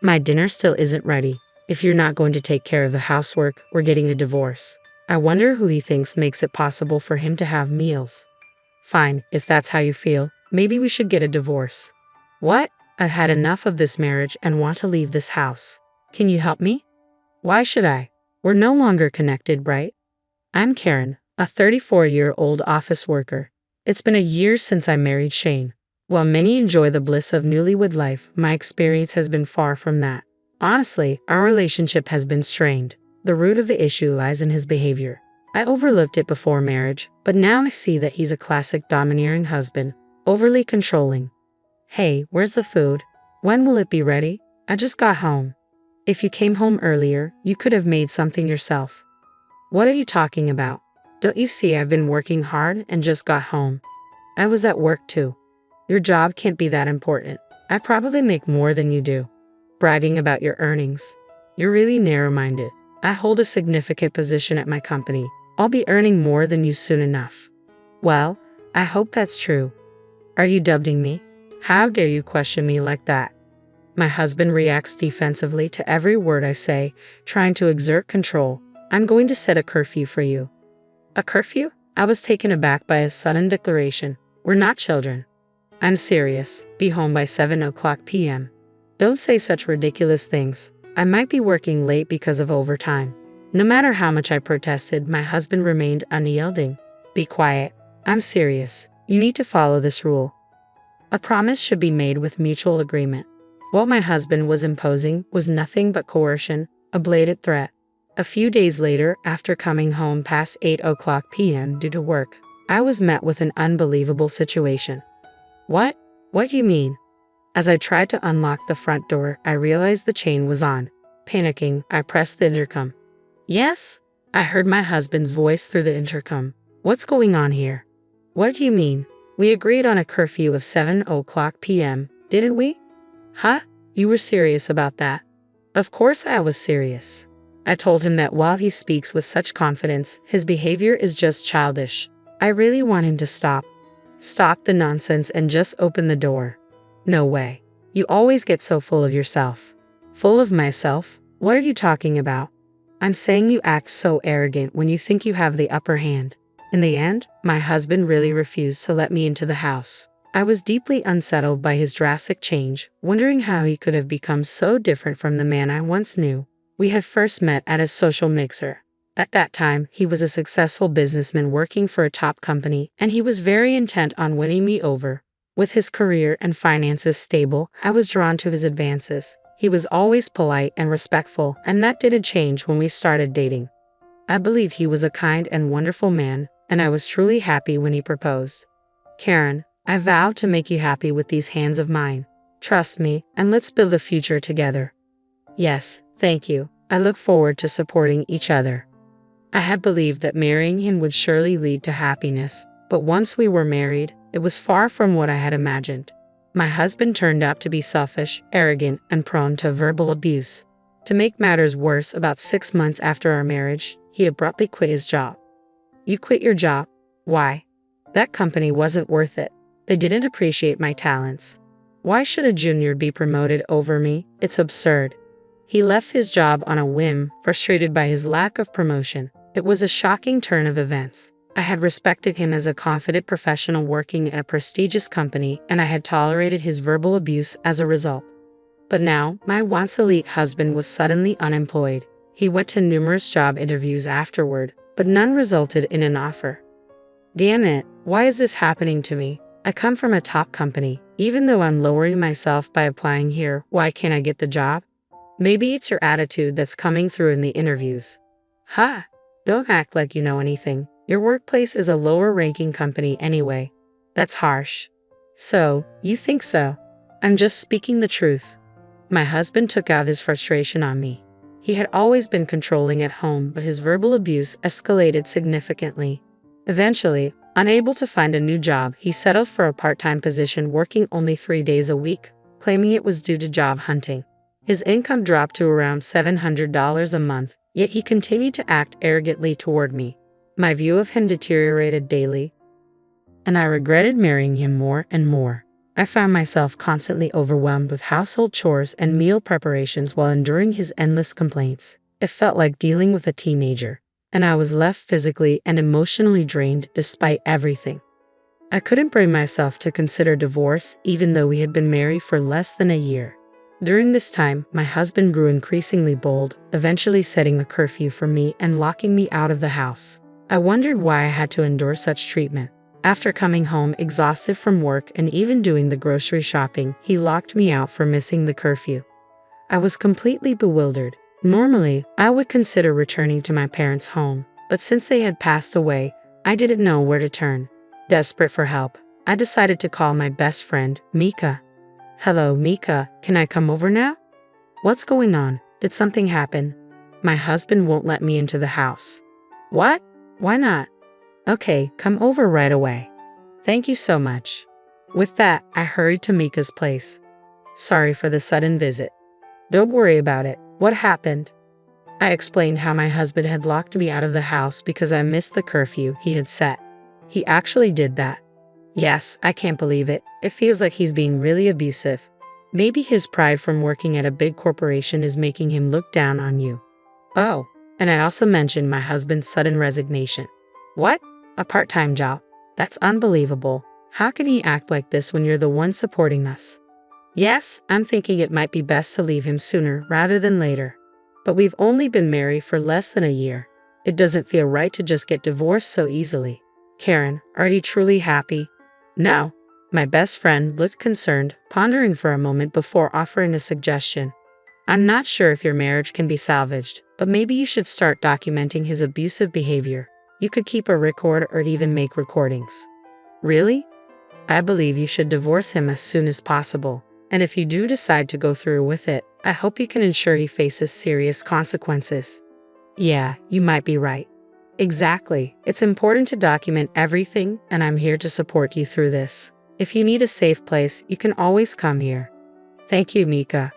My dinner still isn't ready. If you're not going to take care of the housework, we're getting a divorce. I wonder who he thinks makes it possible for him to have meals. Fine, if that's how you feel, maybe we should get a divorce. What? I've had enough of this marriage and want to leave this house. Can you help me? Why should I? We're no longer connected, right? I'm Karen, a 34-year-old office worker. It's been a year since I married Shane. While many enjoy the bliss of newlywed life, my experience has been far from that. Honestly, our relationship has been strained. The root of the issue lies in his behavior. I overlooked it before marriage, but now I see that he's a classic domineering husband, overly controlling. Hey, where's the food? When will it be ready? I just got home. If you came home earlier, you could have made something yourself. What are you talking about? Don't you see I've been working hard and just got home? I was at work too. Your job can't be that important. I probably make more than you do. Bragging about your earnings. You're really narrow-minded. I hold a significant position at my company. I'll be earning more than you soon enough. Well, I hope that's true. Are you doubting me? How dare you question me like that? My husband reacts defensively to every word I say, trying to exert control. I'm going to set a curfew for you. A curfew? I was taken aback by his sudden declaration. We're not children. I'm serious. Be home by 7:00 p.m. Don't say such ridiculous things. I might be working late because of overtime. No matter how much I protested, my husband remained unyielding. Be quiet. I'm serious. You need to follow this rule. A promise should be made with mutual agreement. What my husband was imposing was nothing but coercion, a blatant threat. A few days later, after coming home past 8:00 p.m. due to work, I was met with an unbelievable situation. What? What do you mean? As I tried to unlock the front door, I realized the chain was on. Panicking, I pressed the intercom. Yes? I heard my husband's voice through the intercom. What's going on here? What do you mean? We agreed on a curfew of 7:00 p.m., didn't we? Huh? You were serious about that? Of course I was serious. I told him that while he speaks with such confidence, his behavior is just childish. I really want him to stop. Stop the nonsense and just open the door. No way. You always get so full of yourself. Full of myself? What are you talking about? I'm saying you act so arrogant when you think you have the upper hand. In the end, my husband really refused to let me into the house. I was deeply unsettled by his drastic change, wondering how he could have become so different from the man I once knew. We had first met at a social mixer. At that time, he was a successful businessman working for a top company, and he was very intent on winning me over. With his career and finances stable, I was drawn to his advances. He was always polite and respectful, and that didn't change when we started dating. I believe he was a kind and wonderful man, and I was truly happy when he proposed. Karen, I vow to make you happy with these hands of mine. Trust me, and let's build a future together. Yes, thank you. I look forward to supporting each other. I had believed that marrying him would surely lead to happiness, but once we were married, it was far from what I had imagined. My husband turned out to be selfish, arrogant, and prone to verbal abuse. To make matters worse, about 6 months after our marriage, he abruptly quit his job. You quit your job? Why? That company wasn't worth it. They didn't appreciate my talents. Why should a junior be promoted over me? It's absurd. He left his job on a whim, frustrated by his lack of promotion. It was a shocking turn of events. I had respected him as a confident professional working at a prestigious company, and I had tolerated his verbal abuse as a result. But now, my once elite husband was suddenly unemployed. He went to numerous job interviews afterward, but none resulted in an offer. Damn it, why is this happening to me? I come from a top company. Even though I'm lowering myself by applying here, why can't I get the job? Maybe it's your attitude that's coming through in the interviews. Ha! Don't act like you know anything. Your workplace is a lower-ranking company anyway. That's harsh. So, you think so? I'm just speaking the truth. My husband took out his frustration on me. He had always been controlling at home, but his verbal abuse escalated significantly. Eventually, unable to find a new job, he settled for a part-time position working only 3 days a week, claiming it was due to job hunting. His income dropped to around $700 a month, yet he continued to act arrogantly toward me. My view of him deteriorated daily, and I regretted marrying him more and more. I found myself constantly overwhelmed with household chores and meal preparations while enduring his endless complaints. It felt like dealing with a teenager, and I was left physically and emotionally drained despite everything. I couldn't bring myself to consider divorce even though we had been married for less than a year. During this time, my husband grew increasingly bold, eventually setting a curfew for me and locking me out of the house. I wondered why I had to endure such treatment. After coming home exhausted from work and even doing the grocery shopping, he locked me out for missing the curfew. I was completely bewildered. Normally, I would consider returning to my parents' home, but since they had passed away, I didn't know where to turn. Desperate for help, I decided to call my best friend, Mika. "Hello, Mika, can I come over now?" "What's going on? Did something happen?" "My husband won't let me into the house." "What? Why not?" "Okay, come over right away." "Thank you so much." With that, I hurried to Mika's place. "Sorry for the sudden visit." "Don't worry about it. What happened?" I explained how my husband had locked me out of the house because I missed the curfew he had set. "He actually did that?" "Yes, I can't believe it. It feels like he's being really abusive. Maybe his pride from working at a big corporation is making him look down on you." "Oh, and I also mentioned my husband's sudden resignation." "What? A part-time job? That's unbelievable. How can he act like this when you're the one supporting us?" "Yes, I'm thinking it might be best to leave him sooner rather than later. But we've only been married for less than a year. It doesn't feel right to just get divorced so easily." "Karen, are you truly happy?" "No." My best friend looked concerned, pondering for a moment before offering a suggestion. "I'm not sure if your marriage can be salvaged, but maybe you should start documenting his abusive behavior. You could keep a record or even make recordings." "Really?" "I believe you should divorce him as soon as possible. And if you do decide to go through with it, I hope you can ensure he faces serious consequences." "Yeah, you might be right." "Exactly. It's important to document everything, and I'm here to support you through this. If you need a safe place, you can always come here." "Thank you, Mika."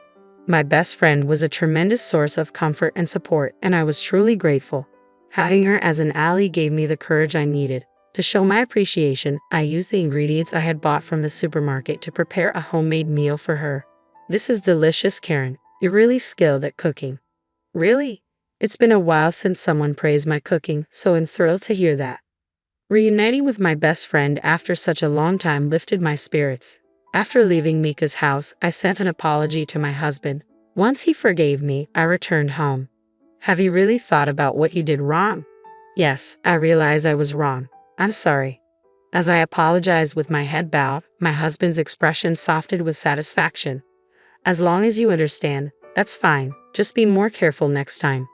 My best friend was a tremendous source of comfort and support, and I was truly grateful. Having her as an ally gave me the courage I needed. To show my appreciation, I used the ingredients I had bought from the supermarket to prepare a homemade meal for her. "This is delicious, Karen. You're really skilled at cooking." "Really? It's been a while since someone praised my cooking, so I'm thrilled to hear that." Reuniting with my best friend after such a long time lifted my spirits. After leaving Mika's house, I sent an apology to my husband. Once he forgave me, I returned home. "Have you really thought about what you did wrong?" "Yes, I realize I was wrong. I'm sorry." As I apologized with my head bowed, my husband's expression softened with satisfaction. "As long as you understand, that's fine. Just be more careful next time."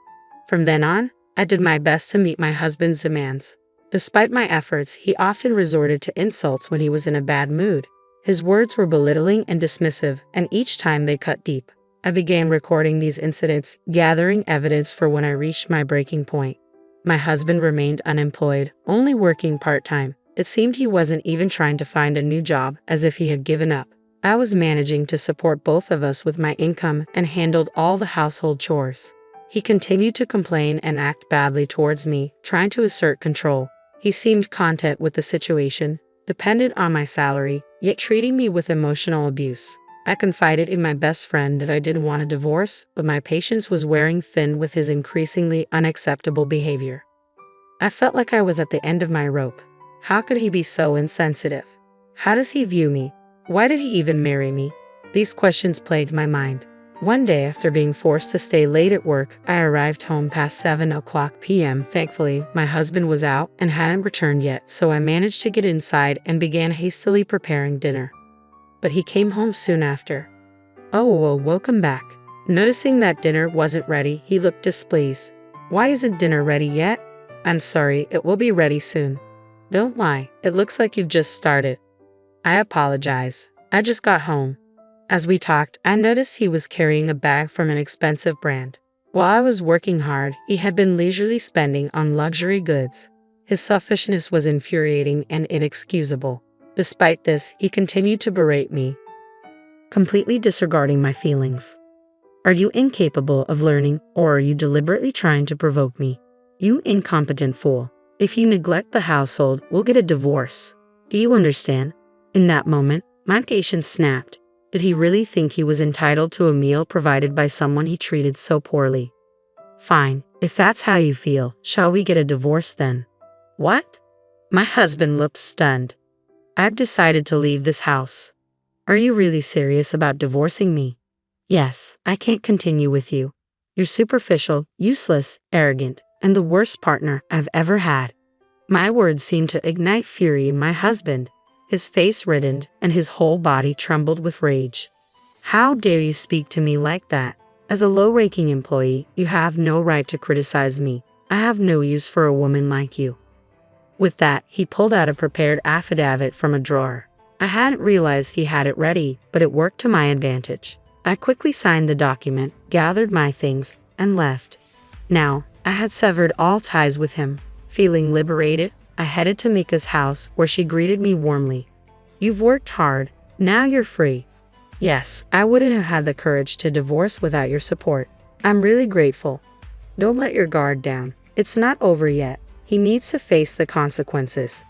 From then on, I did my best to meet my husband's demands. Despite my efforts, he often resorted to insults when he was in a bad mood. His words were belittling and dismissive, and each time they cut deep. I began recording these incidents, gathering evidence for when I reached my breaking point. My husband remained unemployed, only working part-time. It seemed he wasn't even trying to find a new job, as if he had given up. I was managing to support both of us with my income and handled all the household chores. He continued to complain and act badly towards me, trying to assert control. He seemed content with the situation, dependent on my salary, yet treating me with emotional abuse. I confided in my best friend that I didn't want a divorce, but my patience was wearing thin with his increasingly unacceptable behavior. I felt like I was at the end of my rope. How could he be so insensitive? How does he view me? Why did he even marry me? These questions plagued my mind. One day, after being forced to stay late at work, I arrived home past 7:00 p.m. Thankfully, my husband was out and hadn't returned yet, so I managed to get inside and began hastily preparing dinner. But he came home soon after. "Oh, well, welcome back." Noticing that dinner wasn't ready, he looked displeased. "Why isn't dinner ready yet?" "I'm sorry, it will be ready soon." "Don't lie, it looks like you've just started." I apologize. I just got home. As we talked, I noticed he was carrying a bag from an expensive brand. While I was working hard, he had been leisurely spending on luxury goods. His selfishness was infuriating and inexcusable. Despite this, he continued to berate me, completely disregarding my feelings. "Are you incapable of learning, or are you deliberately trying to provoke me? You incompetent fool. If you neglect the household, we'll get a divorce. Do you understand?" In that moment, My patience snapped. Did he really think he was entitled to a meal provided by someone he treated so poorly? Fine, if that's how you feel, shall we get a divorce then? What? My husband looked stunned. I've decided to leave this house. Are you really serious about divorcing me? Yes, I can't continue with you. You're superficial, useless, arrogant, and the worst partner I've ever had. My words seemed to ignite fury in my husband. His face reddened and his whole body trembled with rage. How dare you speak to me like that? As a low-ranking employee, you have no right to criticize me. I have no use for a woman like you. With that, he pulled out a prepared affidavit from a drawer. I hadn't realized he had it ready, but it worked to my advantage. I quickly signed the document, gathered my things, and left. Now, I had severed all ties with him. Feeling liberated, I headed to Mika's house, where she greeted me warmly. You've worked hard. Now you're free. Yes, I wouldn't have had the courage to divorce without your support. I'm really grateful. Don't let your guard down. It's not over yet. He needs to face the consequences.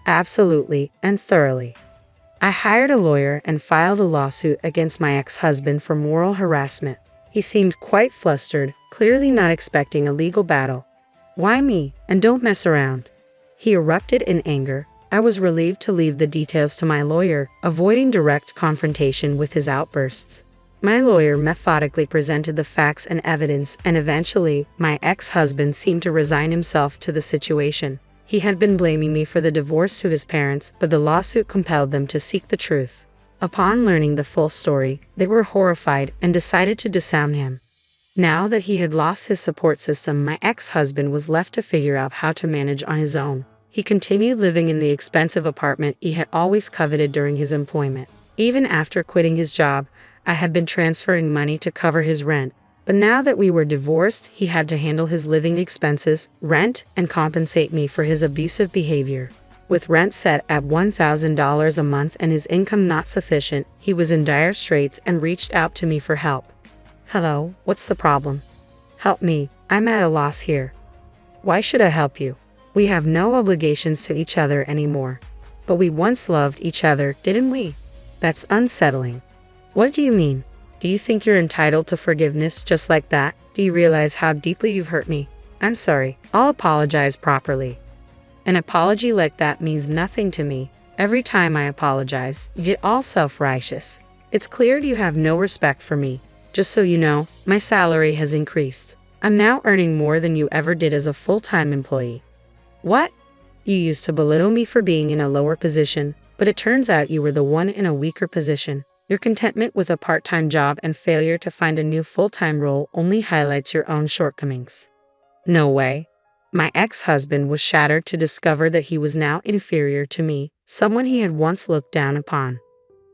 Absolutely and thoroughly. I hired a lawyer and filed a lawsuit against my ex-husband for moral harassment. He seemed quite flustered, clearly not expecting a legal battle. Why me? And don't mess around. He erupted in anger. I was relieved to leave the details to my lawyer, avoiding direct confrontation with his outbursts. My lawyer methodically presented the facts and evidence, and eventually, my ex-husband seemed to resign himself to the situation. He had been blaming me for the divorce to his parents, but the lawsuit compelled them to seek the truth. Upon learning the full story, they were horrified and decided to disown him. Now that he had lost his support system, my ex-husband was left to figure out how to manage on his own. He continued living in the expensive apartment he had always coveted during his employment. Even after quitting his job, I had been transferring money to cover his rent. But now that we were divorced, he had to handle his living expenses, rent, and compensate me for his abusive behavior. With rent set at $1,000 a month and his income not sufficient, he was in dire straits and reached out to me for help. Hello, what's the problem? Help me, I'm at a loss here. Why should I help you? We have no obligations to each other anymore. But we once loved each other, didn't we? That's unsettling. What do you mean? Do you think you're entitled to forgiveness just like that? Do you realize how deeply you've hurt me? I'm sorry. I'll apologize properly. An apology like that means nothing to me. Every time I apologize, you get all self-righteous. It's clear you have no respect for me. Just so you know, my salary has increased. I'm now earning more than you ever did as a full-time employee. What? You used to belittle me for being in a lower position, but it turns out you were the one in a weaker position. Your contentment with a part-time job and failure to find a new full-time role only highlights your own shortcomings. No way. My ex-husband was shattered to discover that he was now inferior to me, someone he had once looked down upon.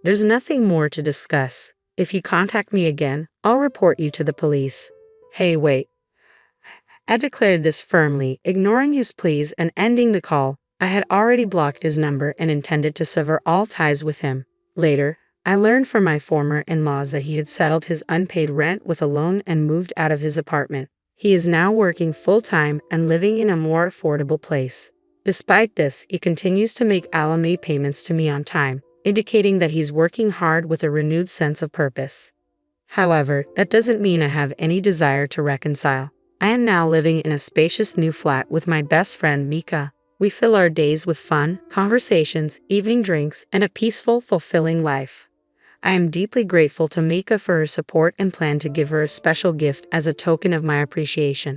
There's nothing more to discuss. If you contact me again, I'll report you to the police. Hey, wait. I declared this firmly, ignoring his pleas and ending the call. I had already blocked his number and intended to sever all ties with him. Later, I learned from my former in-laws that he had settled his unpaid rent with a loan and moved out of his apartment. He is now working full-time and living in a more affordable place. Despite this, he continues to make alimony payments to me on time, indicating that he's working hard with a renewed sense of purpose. However, that doesn't mean I have any desire to reconcile. I am now living in a spacious new flat with my best friend Mika. We fill our days with fun, conversations, evening drinks, and a peaceful, fulfilling life. I am deeply grateful to Mika for her support and plan to give her a special gift as a token of my appreciation.